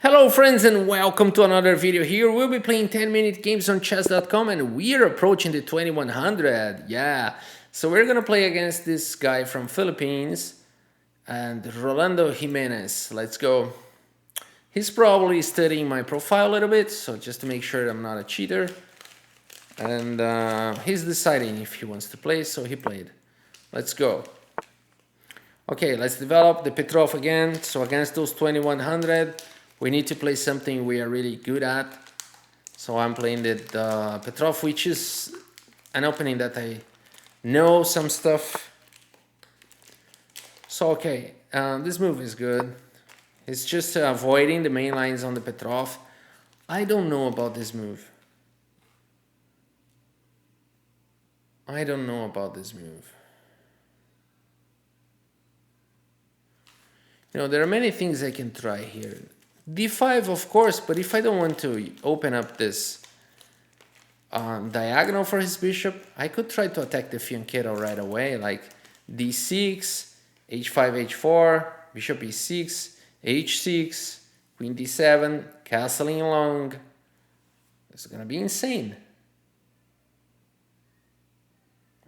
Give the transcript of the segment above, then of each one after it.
Hello friends and welcome to another video here. We'll be playing 10-minute games on chess.com and we're approaching the 2100. Yeah. So we're going to play against this guy from Philippines and Rolando Jimenez. Let's go. He's probably studying my profile a little bit, so just to make sure I'm not a cheater. And he's deciding if he wants to play, so he played. Let's go. Okay, let's develop the Petrov again. So against those 2100, we need to play something we are really good at. So I'm playing the Petrov, which is an opening that I know some stuff. So okay, this move is good. It's just avoiding the main lines on the Petrov. I don't know about this move. I don't know about this move. You know, there are many things I can try here. D5, of course, but if I don't want to open up this diagonal for his bishop, I could try to attack the fianchetto right away, like D6, H5, H4, bishop E6, H6, queen D7, castling along. This is gonna be insane.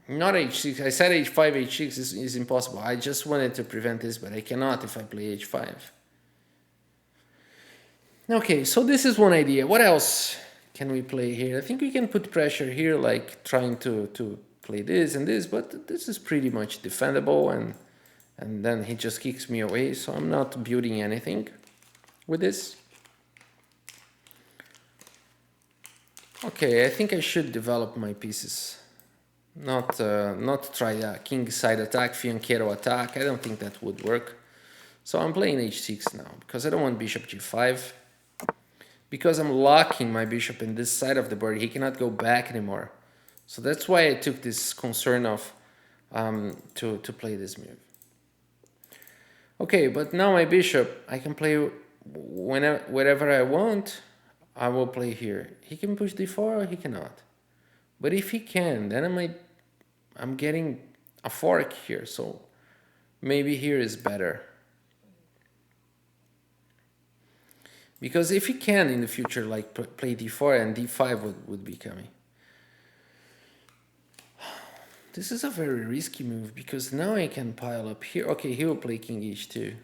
Not H6, I said H5, H6 is impossible. I just wanted to prevent this, but I cannot if I play H5. Okay, so this is one idea. What else can we play here? I think we can put pressure here, like trying to play this and this, but this is pretty much defendable, and then he just kicks me away, so I'm not building anything with this. Okay, I think I should develop my pieces. Not try a king side attack, fianchetto attack. I don't think that would work. So I'm playing h6 now, because I don't want bishop g5. Because I'm locking my bishop in this side of the board, he cannot go back anymore. So that's why I took this concern of to play this move. Okay, but now my bishop, I can play wherever I want. I will play here. He can push d4 or he cannot. But if he can, then I'm getting a fork here, so maybe here is better. Because if he can in the future, like play d4 and d5 would be coming. This is a very risky move because now I can pile up here. Okay, he will play king h2.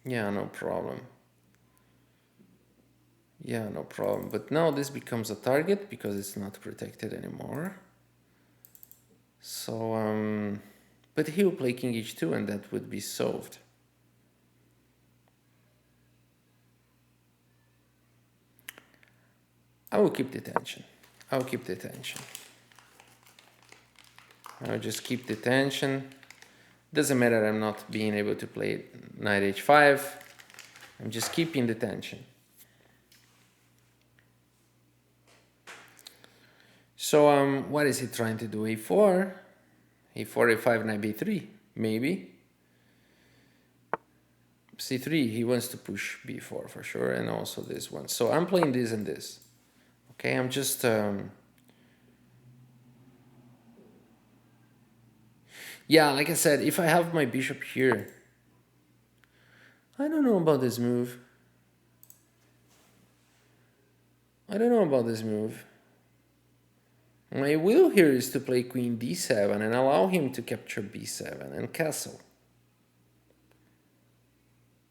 Yeah, no problem. Yeah, no problem. But now this becomes a target because it's not protected anymore. So, but he will play king h2 and that would be solved. I will keep the tension. I'll keep the tension. I'll just keep the tension. Doesn't matter, I'm not being able to play knight h5. I'm just keeping the tension. So what is he trying to do? a4, a5, knight b3, maybe. c3, he wants to push b4 for sure, and also this one. So I'm playing this and this. Okay, I'm just yeah, like I said, if I have my bishop here, I don't know about this move. I don't know about this move. My will here is to play queen d7 and allow him to capture b7 and castle.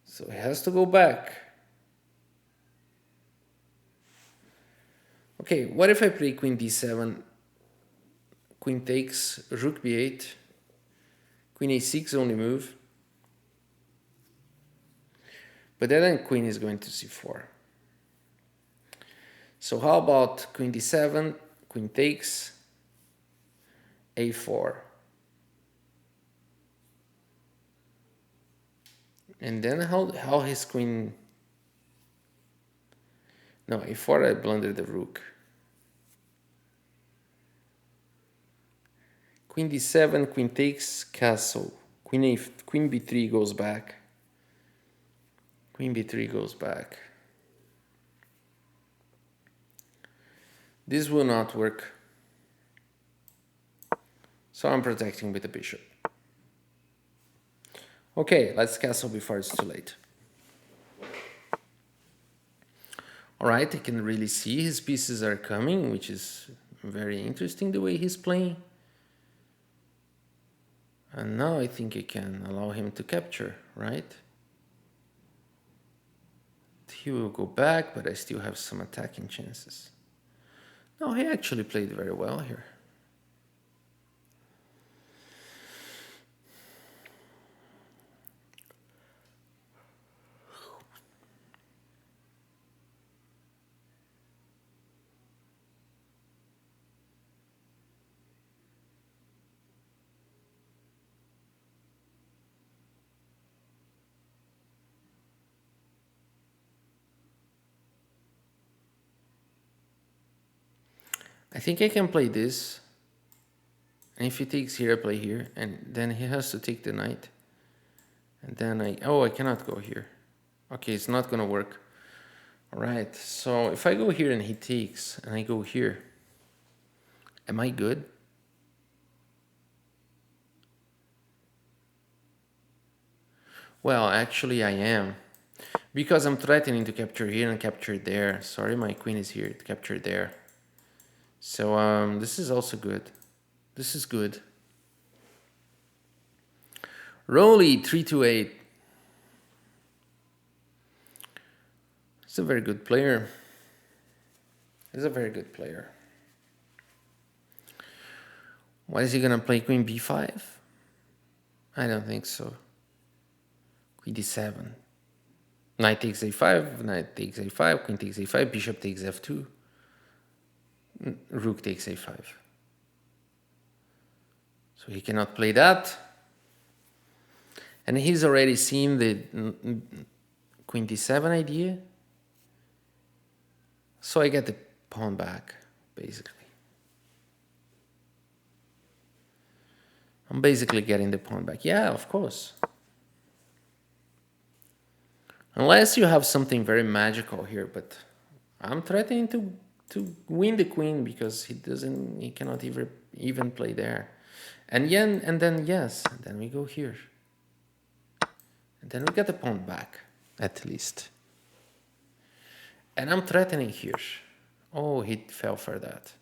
So he has to go back. Okay, what if I play queen d7, queen takes, rook b8, queen a6 only move, but then queen is going to c4. So how about queen d7, queen takes, a4. And then how his queen... No, a4 I blundered the rook. Queen d7, queen takes, castle. Queen b3 goes back. Queen b3 goes back. This will not work. So I'm protecting with the bishop. Okay, let's castle before it's too late. All right, I can really see his pieces are coming, which is very interesting the way he's playing. And now I think I can allow him to capture, right? He will go back, but I still have some attacking chances. No, he actually played very well here. I think I can play this. And if he takes here, I play here. And then he has to take the knight. And then I cannot go here. Okay, it's not going to work. All right, so if I go here and he takes, and I go here, am I good? Well, actually I am. Because I'm threatening to capture here and capture there. Sorry, my queen is here to capture there. So this is also good. This is good. Rolly 328. He's a very good player. He's a very good player. Why is he gonna play queen b5? I don't think so. Queen d7. Knight takes a5, knight takes a5, queen takes a5, bishop takes f2, rook takes a5. So he cannot play that. And he's already seen the queen d7 idea. So I get the pawn back, basically. I'm basically getting the pawn back. Yeah, of course. Unless you have something very magical here, but I'm threatening to win the queen because he cannot even play there. And then we go here. And then we get the pawn back, at least. And I'm threatening here. Oh, he fell for that.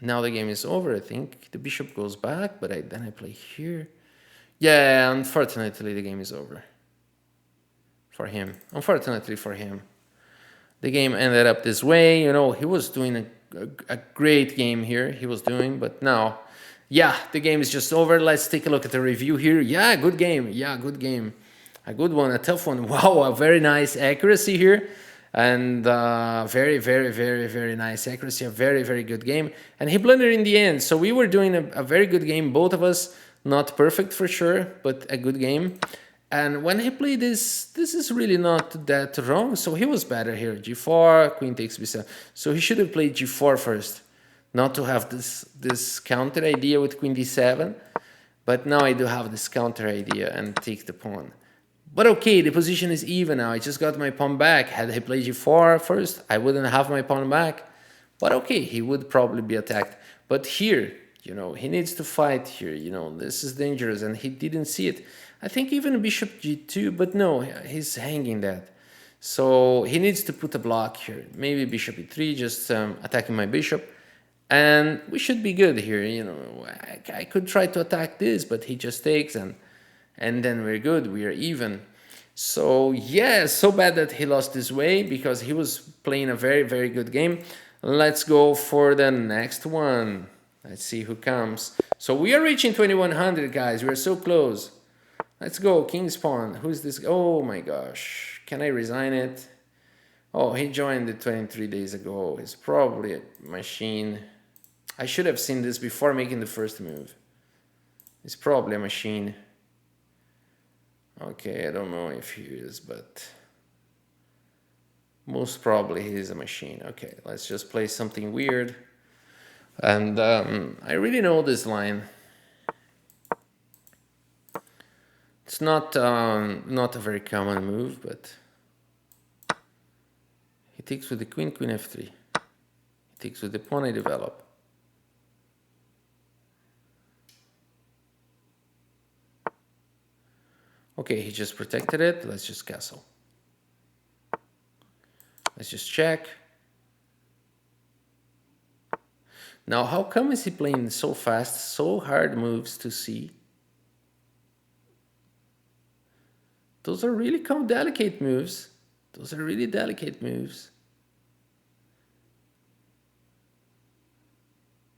Now the game is over, I think. The bishop goes back, but then I play here. Yeah, unfortunately the game is over. For him. Unfortunately for him. The game ended up this way. You know, he was doing a great game here. He was doing, but now, yeah, the game is just over. Let's take a look at the review here. Yeah, good game. Yeah, good game. A good one, a tough one. Wow, a very nice accuracy here. And very, very, very, very nice accuracy. A very, very good game. And he blundered in the end. So we were doing a very good game, both of us. Not perfect for sure, but a good game. And when he played this is really not that wrong. So he was better here. G4, queen takes b7. So he should have played g4 first. Not to have this counter idea with queen d7. But now I do have this counter idea and take the pawn. But okay, the position is even now. I just got my pawn back. Had he played g4 first, I wouldn't have my pawn back. But okay, he would probably be attacked. But here, you know, he needs to fight here. You know, this is dangerous, and he didn't see it. I think even bishop g2, but no, he's hanging that. So he needs to put a block here. Maybe bishop e3, just attacking my bishop. And we should be good here. You know, I could try to attack this, but he just takes, and then we're good. We are even. So yeah, so bad that he lost this way because he was playing a very, very good game. Let's go for the next one. Let's see who comes. So we are reaching 2100, guys. We're so close. Let's go, King's Pawn. Who's this? Oh my gosh. Can I resign it? Oh, he joined it 23 days ago. He's probably a machine. I should have seen this before making the first move. He's probably a machine. Okay, I don't know if he is, but most probably he is a machine. Okay, let's just play something weird. And I really know this line. It's not a very common move, but he takes with the queen, queen f3. He takes with the pawn I develop. Okay, he just protected it. Let's just castle. Let's just check. Now, how come is he playing so fast, so hard moves to see? Those are really delicate moves. Those are really delicate moves.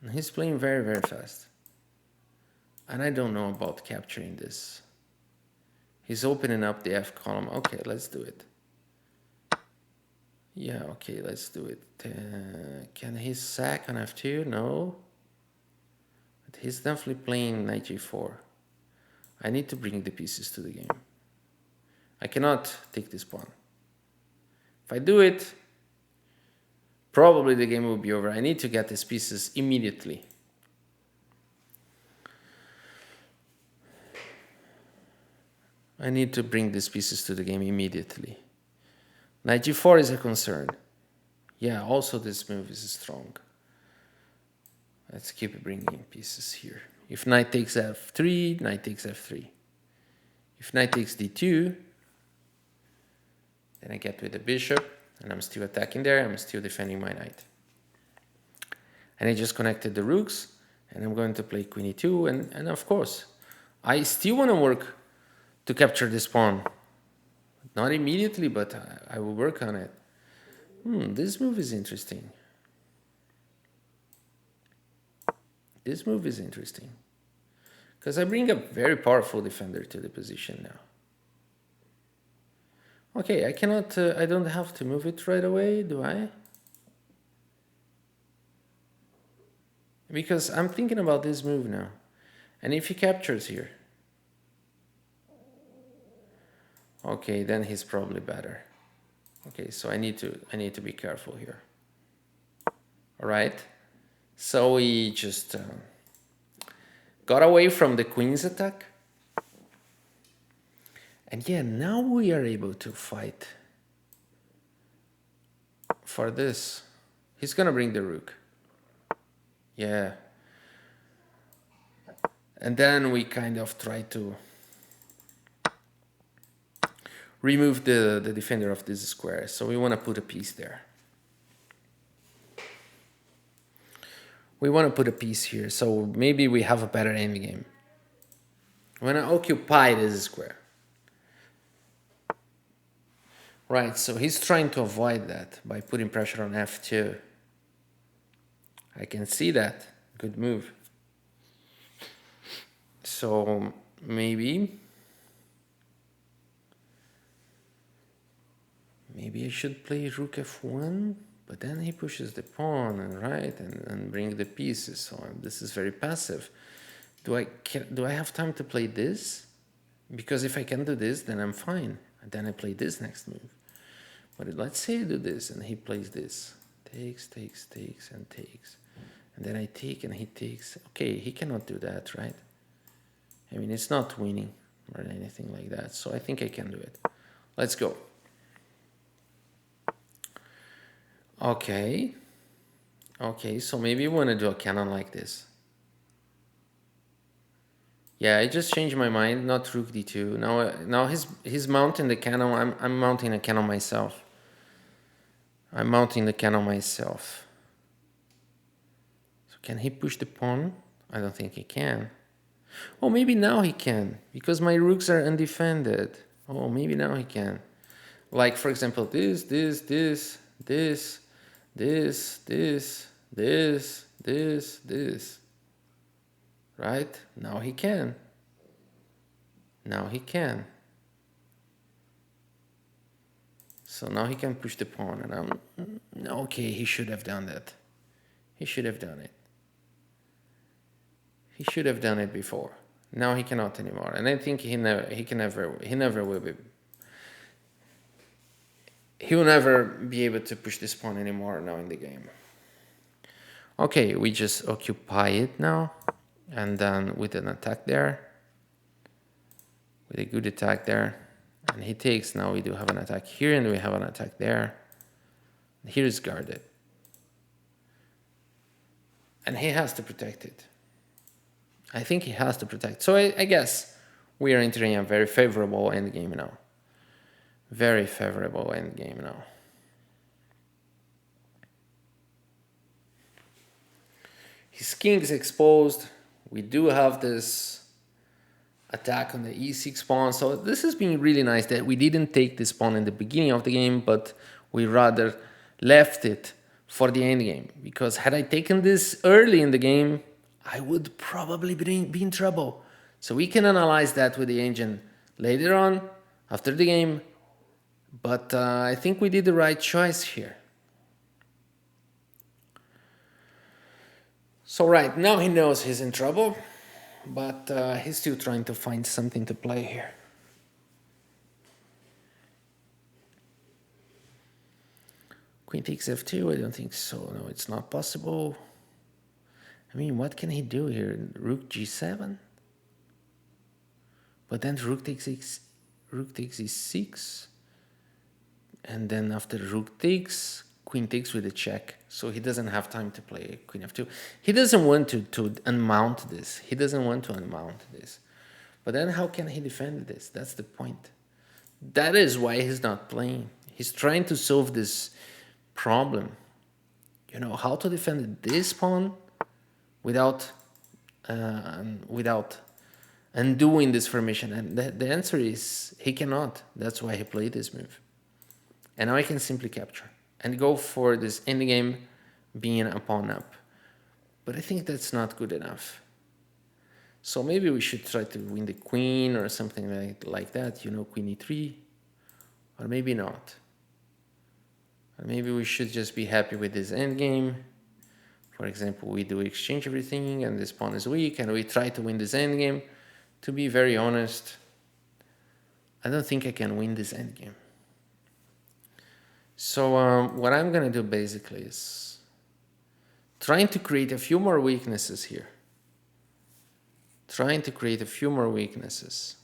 And he's playing very, very fast. And I don't know about capturing this. He's opening up the F column. Okay, let's do it. Yeah, okay, let's do it. Can he sack on F2? No. But he's definitely playing knight G4. I need to bring the pieces to the game. I cannot take this pawn. If I do it, probably the game will be over. I need to get these pieces immediately. I need to bring these pieces to the game immediately. Knight G4 is a concern. Yeah, also this move is strong. Let's keep bringing pieces here. If knight takes F3, knight takes F3. If knight takes D2, then I get with the bishop, and I'm still attacking there. I'm still defending my knight. And I just connected the rooks, and I'm going to play queen E2, and of course, I still want to work to capture this pawn. Not immediately, but I will work on it. This move is interesting. This move is interesting. Because I bring a very powerful defender to the position now. Okay, I cannot, I don't have to move it right away, do I? Because I'm thinking about this move now. And if he captures here, okay, then he's probably better. Okay, so I need to be careful here. All right. So we just got away from the queen's attack. And yeah, now we are able to fight for this. He's gonna bring the rook. Yeah. And then we kind of try to remove the defender of this square. So we want to put a piece there. We want to put a piece here. So maybe we have a better endgame. We want to occupy this square. Right, so he's trying to avoid that by putting pressure on F2. I can see that. Good move. So maybe I should play rook F1, but then he pushes the pawn and bring the pieces. So this is very passive. Do I have time to play this? Because if I can do this, then I'm fine. And then I play this next move. But let's say I do this and he plays this. Takes, takes, takes, and takes. And then I take and he takes. Okay, he cannot do that, right? I mean, it's not winning or anything like that. So I think I can do it. Let's go. Okay. Okay, so maybe you want to do a cannon like this. Yeah, I just changed my mind. Not rook d2. Now he's mounting the cannon. I'm mounting a cannon myself. I'm mounting the cannon myself. So can he push the pawn? I don't think he can. Oh, maybe now he can, because my rooks are undefended. Oh, maybe now he can. Like, for example, this, this, this, this, this, this, this, this, this. Right? Now he can. Now he can. So now he can push the pawn, and okay, he should have done that. He should have done it. He should have done it before. Now he cannot anymore, and I think he never will be. He will never be able to push this pawn anymore now in the game. Okay, we just occupy it now, and then with an attack there, with a good attack there, and he takes. Now we do have an attack here, and we have an attack there. Here is guarded, and he has to protect it. I think he has to protect. So I guess we are entering a very favorable endgame now. Very favorable endgame now. His king is exposed. We do have this attack on the e6 pawn. So this has been really nice that we didn't take this pawn in the beginning of the game, but we rather left it for the end game. Because had I taken this early in the game, I would probably be in trouble. So we can analyze that with the engine later on, after the game. But I think we did the right choice here. So right now he knows he's in trouble, but he's still trying to find something to play here. Queen takes f2, I don't think so. No, it's not possible. I mean, what can he do here? Rook g7? But then rook takes e6. And then after rook takes, queen takes with a check. So he doesn't have time to play queen f2. He doesn't want to unmount this. He doesn't want to unmount this. But then how can he defend this? That's the point. That is why he's not playing. He's trying to solve this problem. You know, how to defend this pawn without undoing this formation. And the answer is he cannot. That's why he played this move. And now I can simply capture and go for this endgame being a pawn up. But I think that's not good enough. So maybe we should try to win the queen or something like that, you know, queen e3, or maybe not. Or maybe we should just be happy with this endgame. For example, we do exchange everything and this pawn is weak and we try to win this endgame. To be very honest, I don't think I can win this endgame. So what I'm going to do basically is trying to create a few more weaknesses here. Trying to create a few more weaknesses.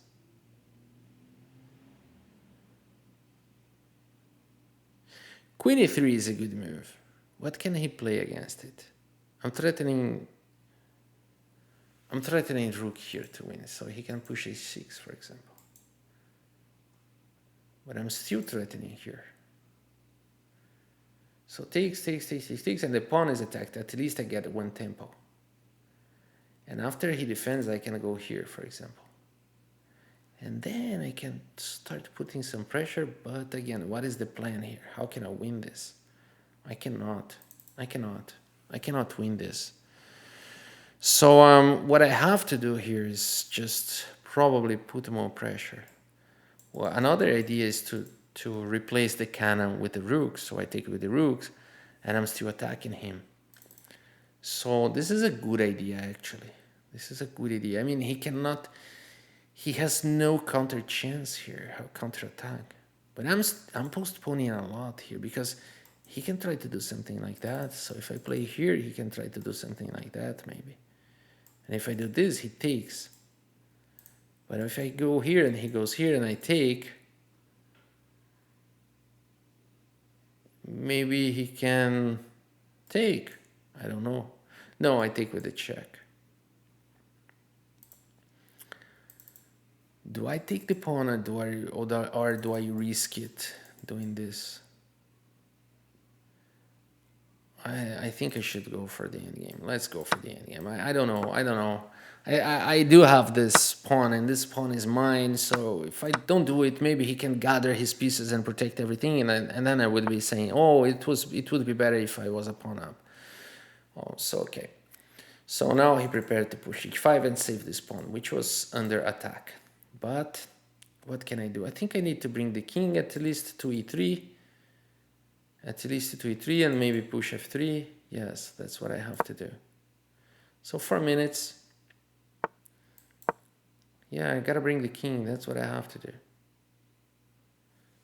Queen e3 is a good move. What can he play against it? I'm threatening rook here to win, so he can push a6, for example. But I'm still threatening here. So takes, and the pawn is attacked. At least I get one tempo. And after he defends, I can go here, for example. And then I can start putting some pressure, but again, what is the plan here? How can I win this? I cannot win this. So what I have to do here is just probably put more pressure. Well, another idea is to replace the cannon with the rooks. So I take it with the rooks and I'm still attacking him. So this is a good idea, actually. This is a good idea. I mean, he has no counter chance here, counter attack. But I'm postponing a lot here because he can try to do something like that. So if I play here, he can try to do something like that, maybe. And if I do this, he takes. But if I go here and he goes here and I take, maybe he can take. I don't know. No, I take with the check. Do I take the pawn or do I risk it doing this? I think I should go for the endgame. Let's go for the endgame. I don't know. I do have this pawn, and this pawn is mine. So if I don't do it, maybe he can gather his pieces and protect everything, and then I would be saying, oh, it would be better if I was a pawn up. Oh, so okay. So now he prepared to push h5 and save this pawn, which was under attack. But what can I do? I think I need to bring the king at least to e3. At least to e3 and maybe push f3. Yes, that's what I have to do. So 4 minutes. Yeah, I gotta bring the king. That's what I have to do.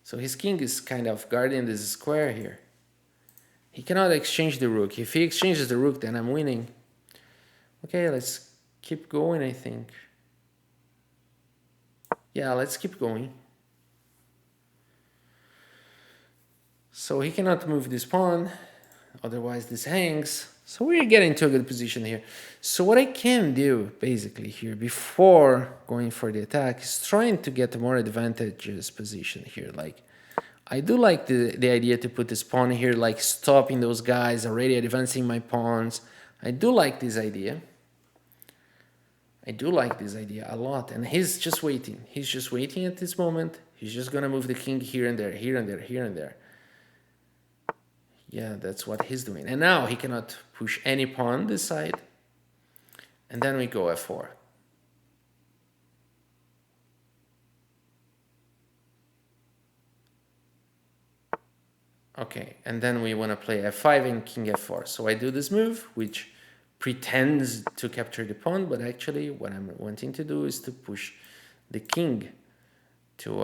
So his king is kind of guarding this square here. He cannot exchange the rook. If he exchanges the rook, then I'm winning. Okay, let's keep going, I think. Yeah, let's keep going. So he cannot move this pawn, otherwise this hangs. So we're getting to a good position here. So what I can do, basically, here, before going for the attack, is trying to get a more advantageous position here. Like, I do like the idea to put this pawn here, like stopping those guys, already advancing my pawns. I do like this idea. I do like this idea a lot. And he's just waiting. He's just waiting at this moment. He's just going to move the king here and there, here and there, here and there. Yeah, that's what he's doing. And now he cannot push any pawn this side. And then we go f4. Okay, and then we want to play f5 and king f4. So I do this move, which pretends to capture the pawn, but actually what I'm wanting to do is to push the king to...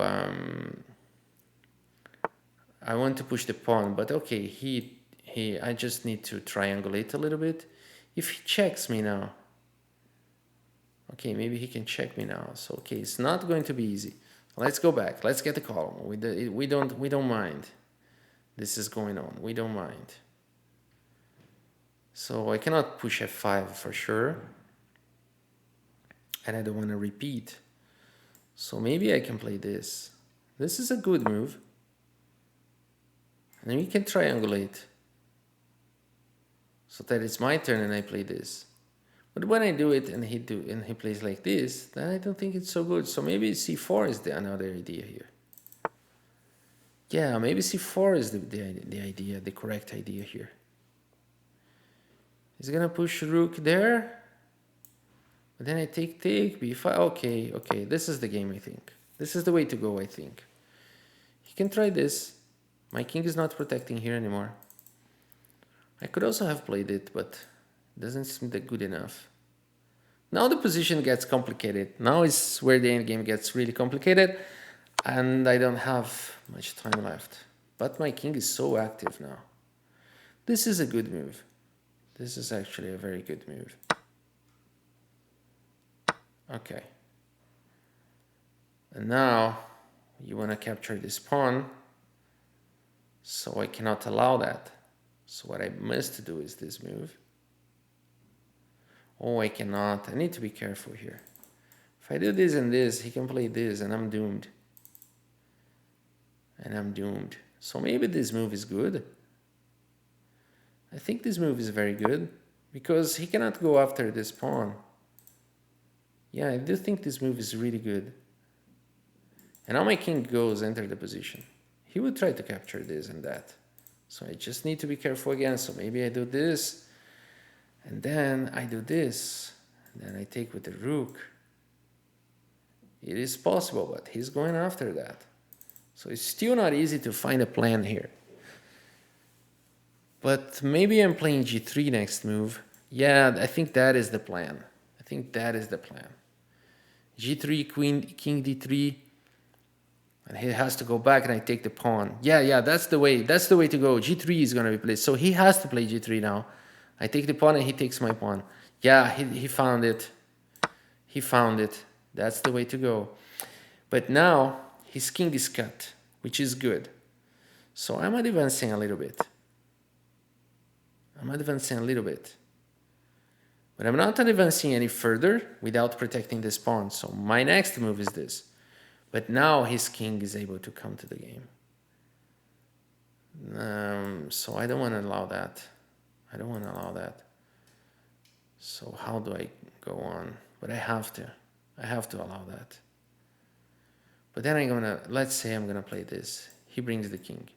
I want to push the pawn, but okay, I just need to triangulate a little bit. If he checks me now... Okay, maybe he can check me now. So, okay, it's not going to be easy. Let's go back. Let's get the column. We don't mind. This is going on. We don't mind. So I cannot push f5 for sure. And I don't want to repeat. So maybe I can play this. This is a good move. And then we can triangulate. So that it's my turn and I play this. But when I do it and he plays like this, then I don't think it's so good. So maybe c4 is another idea here. Yeah, maybe c4 is the idea, the correct idea here. He's gonna push rook there. But then I take b5. Okay, this is the game, I think. This is the way to go, I think. He can try this. My king is not protecting here anymore. I could also have played it, but it doesn't seem that good enough. Now the position gets complicated. Now is where the endgame gets really complicated. And I don't have much time left. But my king is so active now. This is a good move. This is actually a very good move. Okay. And now you want to capture this pawn. So I cannot allow that. So what I must do is this move. Oh, I cannot. I need to be careful here. If I do this and this, he can play this and I'm doomed. And I'm doomed. So maybe this move is good. I think this move is very good because he cannot go after this pawn. Yeah, I do think this move is really good. And now my king goes enter the position. He would try to capture this and that. So I just need to be careful again. So maybe I do this. And then I do this. And then I take with the rook. It is possible, but he's going after that. So it's still not easy to find a plan here. But maybe I'm playing g3 next move. Yeah, I think that is the plan. I think that is the plan. g3, king d3. And he has to go back and I take the pawn. Yeah, that's the way. That's the way to go. g3 is going to be played. So he has to play g3 now. I take the pawn and he takes my pawn. Yeah, he found it. He found it. That's the way to go. But now his king is cut, which is good. So I'm advancing a little bit. But I'm not advancing any further without protecting this pawn. So my next move is this. But now his king is able to come to the game. So I don't want to allow that. So how do I go on? But I have to allow that. But then let's say I'm gonna play this. He brings the king.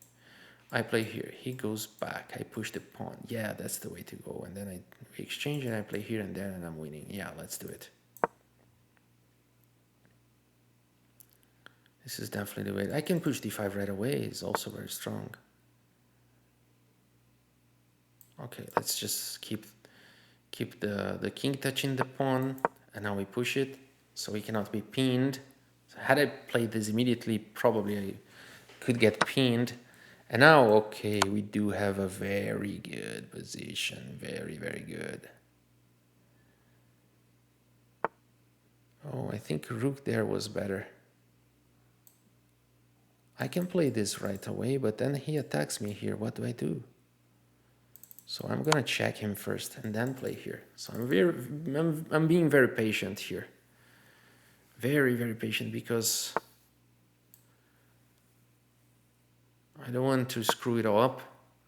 I play here. He goes back. I push the pawn. Yeah, that's the way to go. And then we exchange and I play here and there and I'm winning. Yeah, let's do it. This is definitely the way. I can push d5 right away. It's also very strong. Okay, let's just keep the king touching the pawn. And now we push it. So he cannot be pinned. So had I played this immediately, probably I could get pinned. And now, okay, we do have a very good position. Very, very good. Oh, I think rook there was better. I can play this right away, but then he attacks me here. What do I do? So I'm gonna check him first and then play here. So I'm being very patient here. Very, very patient because I don't want to screw it all up.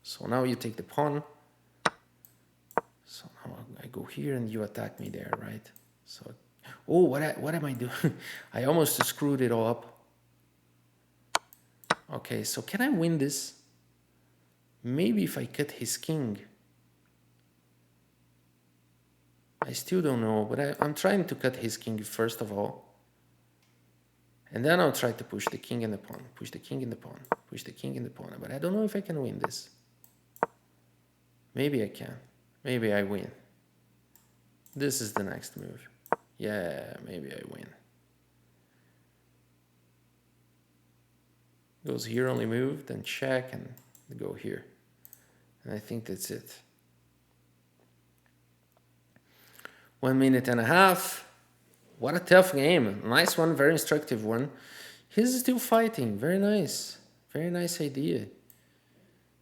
So now you take the pawn. So I go here and you attack me there, right? So, oh, what am I doing? I almost screwed it all up. Okay, so can I win this? Maybe if I cut his king. I still don't know, but I'm trying to cut his king first of all. And then I'll try to push the king and the pawn, push the king and the pawn, push the king and the pawn. But I don't know if I can win this. Maybe I can. Maybe I win. This is the next move. Yeah, maybe I win. Goes here, only move, then check and go here. And I think that's it. 1 minute and a half. What a tough game. Nice one, very instructive one. He's still fighting. Very nice. Very nice idea.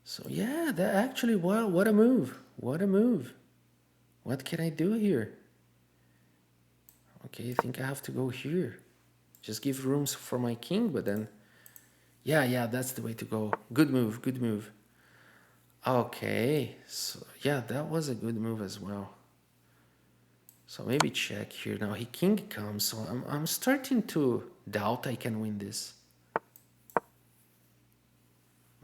So yeah, that actually, wow, what a move. What a move. What can I do here? Okay, I think I have to go here. Just give rooms for my king, but then... Yeah, that's the way to go. Good move, good move. Okay, so yeah, that was a good move as well. So maybe check here. Now he king comes, so I'm starting to doubt I can win this.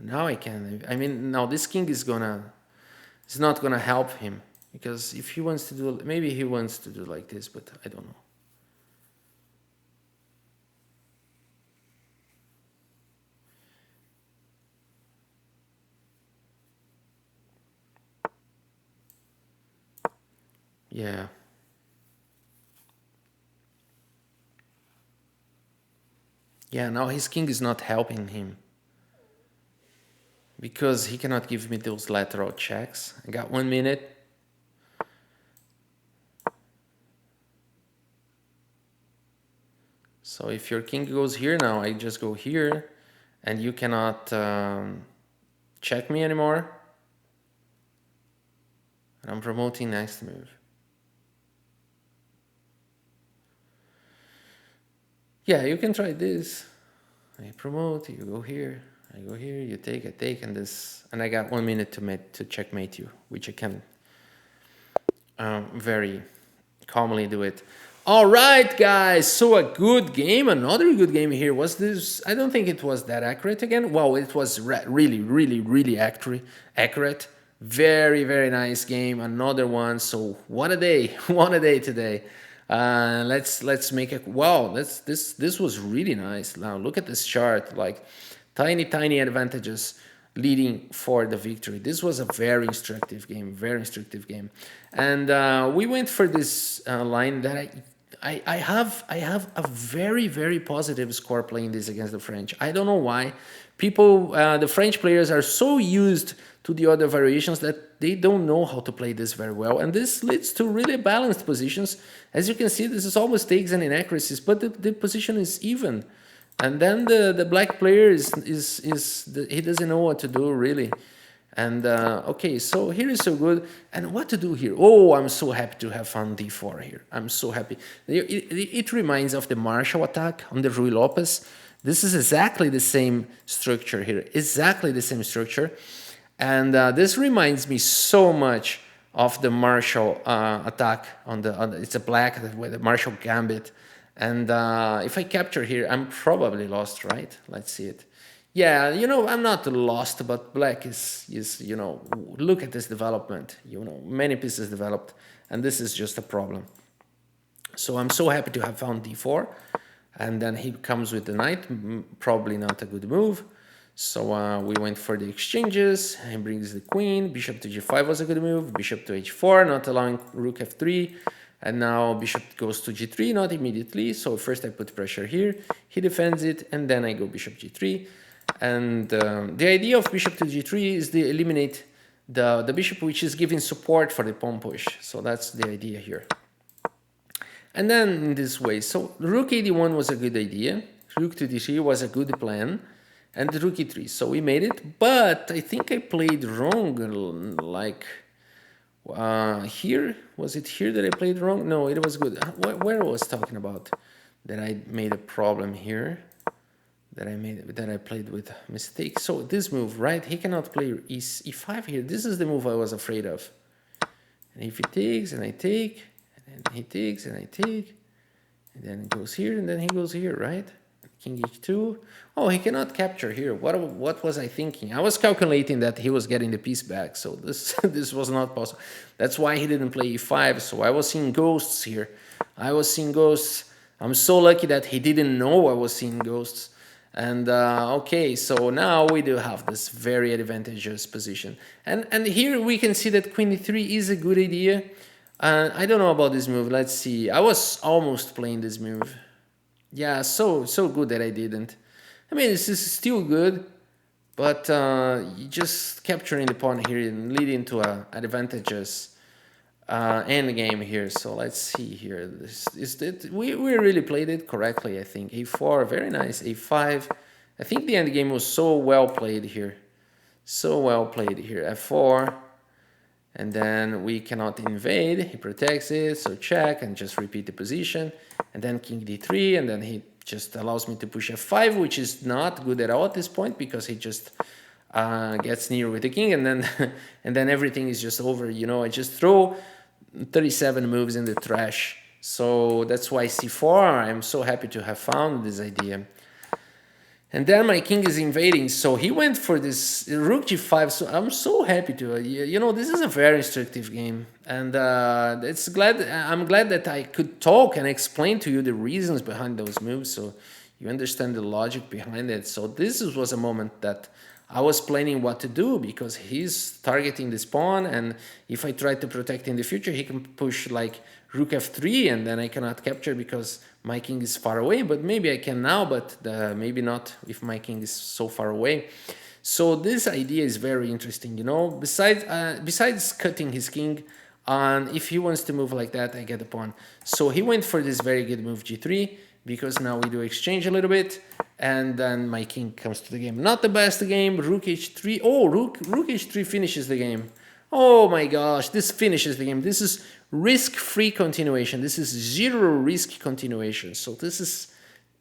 Now I can. I mean, now this king is not gonna help him, because if he wants to do, maybe he wants to do like this, but I don't know. Yeah. Yeah, now his king is not helping him, because he cannot give me those lateral checks. I got 1 minute. So if your king goes here now, I just go here, and you cannot check me anymore. And I'm promoting next move. Yeah, you can try this. I promote, you go here, I go here, you take, I take, and this, and I got 1 minute to checkmate you, which I can very calmly do it. All right, guys, so a good game, another good game here. Was this, I don't think it was that accurate again. Well, it was really accurate. Very, very nice game, another one. So what a day, what a day today. Let's make it, wow, this was really nice. Now look at this chart, like tiny advantages leading for the victory. This was a very instructive game, and we went for this line that I have a very positive score playing this against the French. I don't know why. People, the French players are so used to the other variations that they don't know how to play this very well. And this leads to really balanced positions. As you can see, this is almost takes and inaccuracies, but the position is even. And then the black player he doesn't know what to do really. And okay, so here is so good. And what to do here? Oh, I'm so happy to have found d4 here. I'm so happy. It reminds of the Marshall attack on the Ruy Lopez. This is exactly the same structure here. Exactly the same structure. And this reminds me so much of the Marshall attack on it's a black with the Marshall Gambit. And if I capture here, I'm probably lost, right? Let's see it. Yeah, you know, I'm not lost, but black is you know, look at this development. You know, many pieces developed, and this is just a problem. So I'm so happy to have found d4. And then he comes with the knight, probably not a good move. So we went for the exchanges, he brings the queen, bishop to g5 was a good move, bishop to h4, not allowing rook f3, and now bishop goes to g3, not immediately, so first I put pressure here, he defends it, and then I go bishop g3, and the idea of bishop to g3 is to eliminate the bishop which is giving support for the pawn push, so that's the idea here. And then in this way, so rook e1 was a good idea, rook to d3 was a good plan, and rook e3, so we made it, but I think I played wrong, like here, was it here that I played wrong? No, it was good. Where I was talking about that I made a problem here, that I played with mistake. So this move, right, he cannot play e5 here, this is the move I was afraid of. And if he takes and I take, and then he takes and I take, and then it goes here and then he goes here, right? King h2. Oh, he cannot capture here. What was I thinking? I was calculating that he was getting the piece back, so this this was not possible. That's why he didn't play e5. So I was seeing ghosts here. I was seeing ghosts. I'm so lucky that he didn't know I was seeing ghosts. And okay, so now we do have this very advantageous position. And here we can see that queen e3 is a good idea. I don't know about this move. Let's see. I was almost playing this move. Yeah, so good that I didn't. I mean, this is still good, but you just capturing the pawn here and leading to a advantageous end game here. So let's see here. This is that we really played it correctly, I think. A4, very nice. A5. I think the end game was so well played here. So well played here. F4. And then we cannot invade. He protects it, so check and just repeat the position. And then king d3, and then he just allows me to push f5, which is not good at all at this point because he just gets near with the king, and then and then everything is just over. You know, I just throw 37 moves in the trash. So that's why c4. I'm so happy to have found this idea. And then my king is invading, so he went for this rook g5. So I'm so happy to, you know, this is a very instructive game, and I'm glad that I could talk and explain to you the reasons behind those moves, so you understand the logic behind it. So this was a moment that I was planning what to do because he's targeting this pawn, and if I try to protect in the future, he can push like rook f3, and then I cannot capture because my king is far away. But maybe I can now, but maybe not if my king is so far away. So this idea is very interesting, you know. Besides cutting his king, if he wants to move like that, I get the pawn. So he went for this very good move g3 because now we do exchange a little bit, and then my king comes to the game. Not the best game. Rook h3. Oh, rook h3 finishes the game. Oh my gosh, this finishes the game. This is risk-free continuation. This is zero risk continuation. So this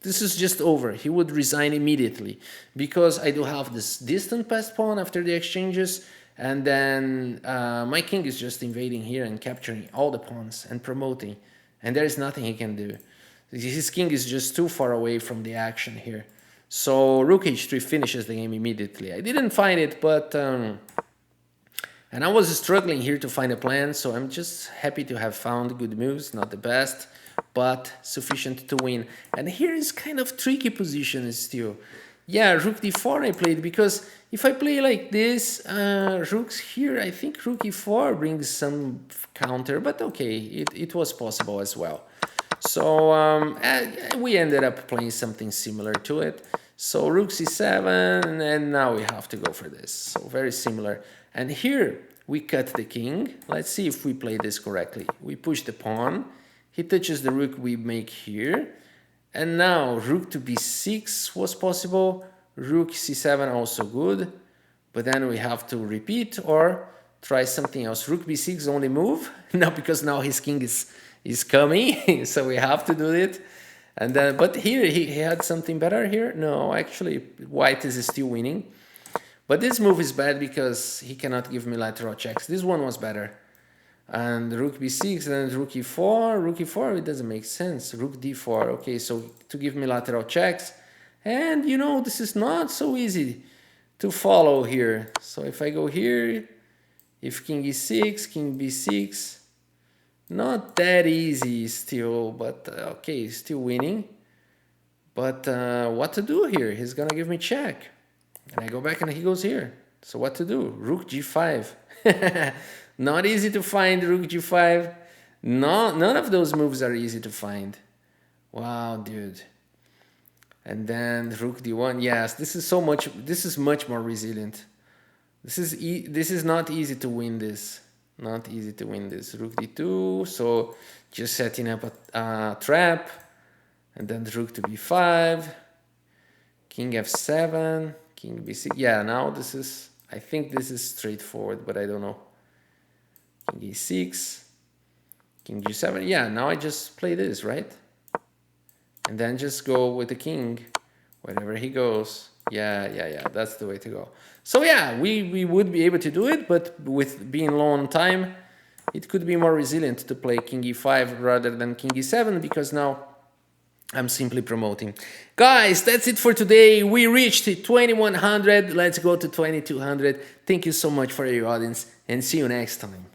is just over. He would resign immediately because I do have this distant passed pawn after the exchanges, and then my king is just invading here and capturing all the pawns and promoting, and there is nothing he can do. His king is just too far away from the action here. So rook h3 finishes the game immediately. I didn't find it, but and I was struggling here to find a plan, so I'm just happy to have found good moves, not the best, but sufficient to win. And here is kind of tricky position still. Yeah, rook d4 I played because if I play like this, rooks here, I think rook e4 brings some counter, but okay, it was possible as well. So we ended up playing something similar to it. So rook c7, and now we have to go for this. So very similar. And here we cut the king. Let's see if we play this correctly. We push the pawn. He touches the rook we make here. And now rook to b6 was possible. Rook c7 also good. But then we have to repeat or try something else. Rook b6 only move. No, because now his king is coming. So we have to do it. And then, but here he had something better here. No, actually white is still winning. But this move is bad because he cannot give me lateral checks. This one was better. And rook b6 and then rook e4. Rook e4, it doesn't make sense. Rook d4. Okay, so to give me lateral checks. And you know, this is not so easy to follow here. So if I go here, if king e6, king b6, not that easy still, but okay, still winning. But what to do here? He's gonna give me check. And I go back and he goes here. So what to do? Rook g5. Not easy to find rook g5. No, none of those moves are easy to find. Wow, dude. And then rook d1. Yes, this is much more resilient. This is not easy to win this. Not easy to win this. Rook d2. So just setting up a trap. And then rook to b5. King f7. King b6. Yeah, now I think this is straightforward, but I don't know. King e6. King g7. Yeah, now I just play this, right? And then just go with the king wherever he goes. Yeah, that's the way to go. So yeah, we would be able to do it, but with being low on time, it could be more resilient to play king e5 rather than king e7, because now I'm simply promoting. Guys, that's it for today. We reached 2100. Let's go to 2200. Thank you so much for your audience, and see you next time.